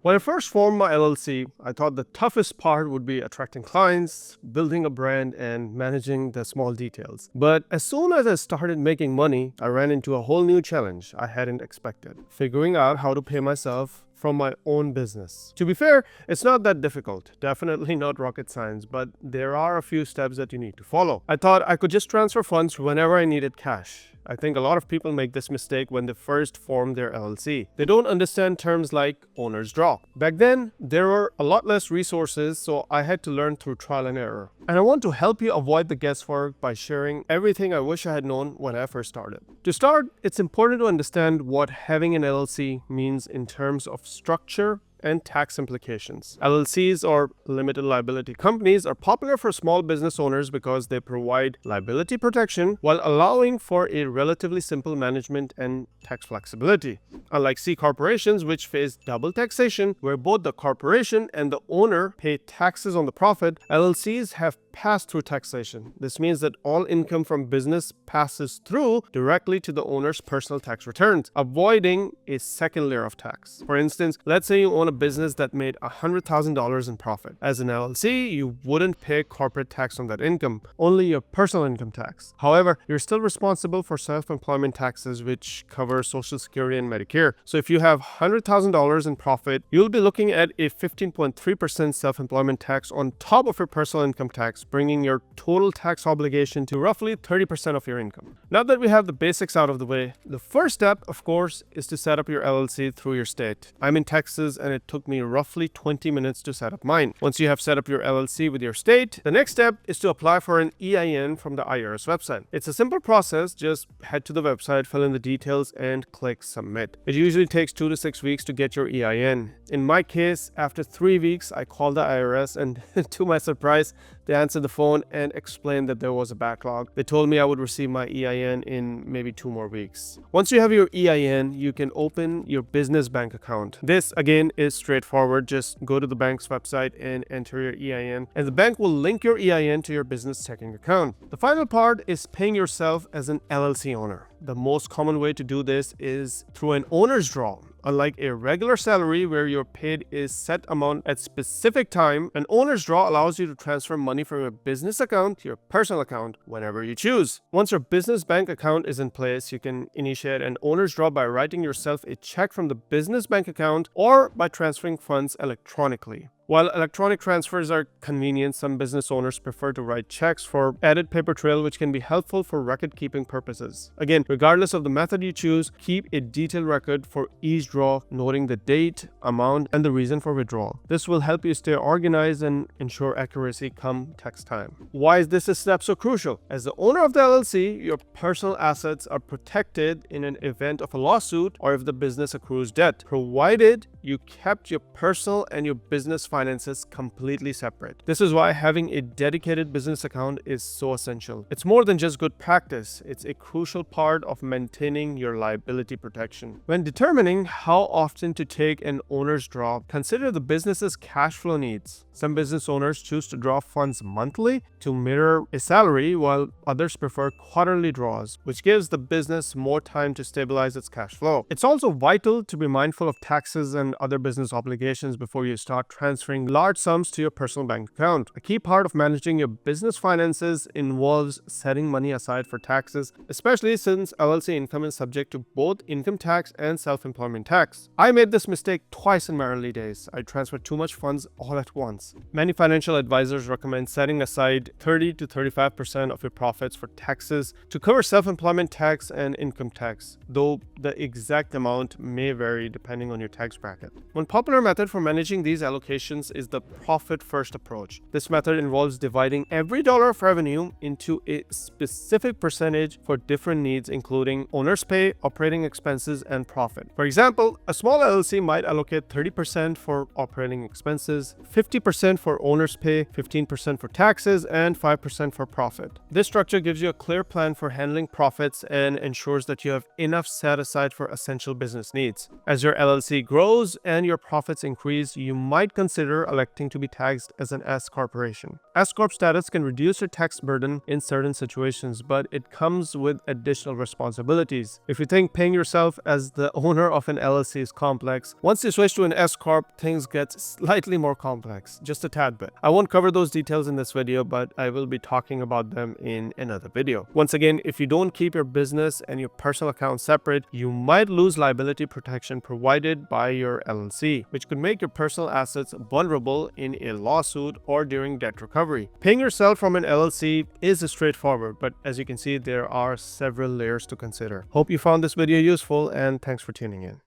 When I first formed my LLC, I thought the toughest part would be attracting clients, building a brand, and managing the small details. But as soon as I started making money, I ran into a whole new challenge I hadn't expected: figuring out how to pay myself from my own business. To be fair, it's not that difficult, definitely not rocket science, but there are a few steps that you need to follow. I thought I could just transfer funds whenever I needed cash. I think a lot of people make this mistake when they first form their LLC. They don't understand terms like owner's draw. Back then, there were a lot less resources, so I had to learn through trial and error. And I want to help you avoid the guesswork by sharing everything I wish I had known when I first started. To start, it's important to understand what having an LLC means in terms of structure and tax implications. LLCs, or limited liability companies, are popular for small business owners because they provide liability protection while allowing for a relatively simple management and tax flexibility. Unlike C corporations, which face double taxation, where both the corporation and the owner pay taxes on the profit, LLCs have pass-through taxation. This means that all income from business passes through directly to the owner's personal tax returns, avoiding a second layer of tax. For instance, let's say you own a business that made $100,000 in profit. As an LLC, you wouldn't pay corporate tax on that income, only your personal income tax. However, you're still responsible for self-employment taxes, which cover Social Security and Medicare. So if you have $100,000 in profit, you'll be looking at a 15.3% self-employment tax on top of your personal income tax, bringing your total tax obligation to roughly 30% of your income. Now that we have the basics out of the way, the first step, of course, is to set up your LLC through your state. I'm in Texas, and it took me roughly 20 minutes to set up mine. Once you have set up your LLC with your state, the next step is to apply for an EIN from the IRS website. It's a simple process. Just head to the website, fill in the details, and click submit. It usually takes 2 to 6 weeks to get your EIN. In my case, after 3 weeks, I called the IRS, and to my surprise, they answered the phone and explained that there was a backlog. They told me I would receive my EIN in maybe 2 more weeks. Once you have your EIN, you can open your business bank account. This, again, is straightforward. Just go to the bank's website and enter your EIN, and the bank will link your EIN to your business checking account. The final part is paying yourself as an LLC owner. The most common way to do this is through an owner's draw. Unlike a regular salary where you're paid a set amount at specific time, an owner's draw allows you to transfer money from your business account to your personal account whenever you choose. Once your business bank account is in place, you can initiate an owner's draw by writing yourself a check from the business bank account or by transferring funds electronically. While electronic transfers are convenient, some business owners prefer to write checks for added paper trail, which can be helpful for record-keeping purposes. Again, regardless of the method you choose, keep a detailed record for each draw, noting the date, amount, and the reason for withdrawal. This will help you stay organized and ensure accuracy come tax time. Why is this a step so crucial? As the owner of the LLC, your personal assets are protected in an event of a lawsuit or if the business accrues debt, provided you kept your personal and your business finances completely separate. This is why having a dedicated business account is so essential. It's more than just good practice, it's a crucial part of maintaining your liability protection. When determining how often to take an owner's draw, consider the business's cash flow needs. Some business owners choose to draw funds monthly to mirror a salary, while others prefer quarterly draws, which gives the business more time to stabilize its cash flow. It's also vital to be mindful of taxes and other business obligations before you start transferring large sums to your personal bank account. A key part of managing your business finances involves setting money aside for taxes, especially since LLC income is subject to both income tax and self-employment tax. I made this mistake twice in my early days. I transferred too much funds all at once. Many financial advisors recommend setting aside 30 to 35% of your profits for taxes to cover self-employment tax and income tax, though the exact amount may vary depending on your tax bracket. One popular method for managing these allocations is the profit-first approach. This method involves dividing every dollar of revenue into a specific percentage for different needs, including owner's pay, operating expenses, and profit. For example, a small LLC might allocate 30% for operating expenses, 50% for owner's pay, 15% for taxes, and 5% for profit. This structure gives you a clear plan for handling profits and ensures that you have enough set aside for essential business needs. As your LLC grows and your profits increase, you might consider consider electing to be taxed as an S corporation. S corp status can reduce your tax burden in certain situations, but it comes with additional responsibilities. If you think paying yourself as the owner of an LLC is complex, once you switch to an S corp, things get slightly more complex, just a tad bit. I won't cover those details in this video, but I will be talking about them in another video. Once again, if you don't keep your business and your personal account separate, you might lose liability protection provided by your LLC, which could make your personal assets vulnerable in a lawsuit or during debt recovery. Paying yourself from an LLC is straightforward, but as you can see, there are several layers to consider. Hope you found this video useful, and thanks for tuning in.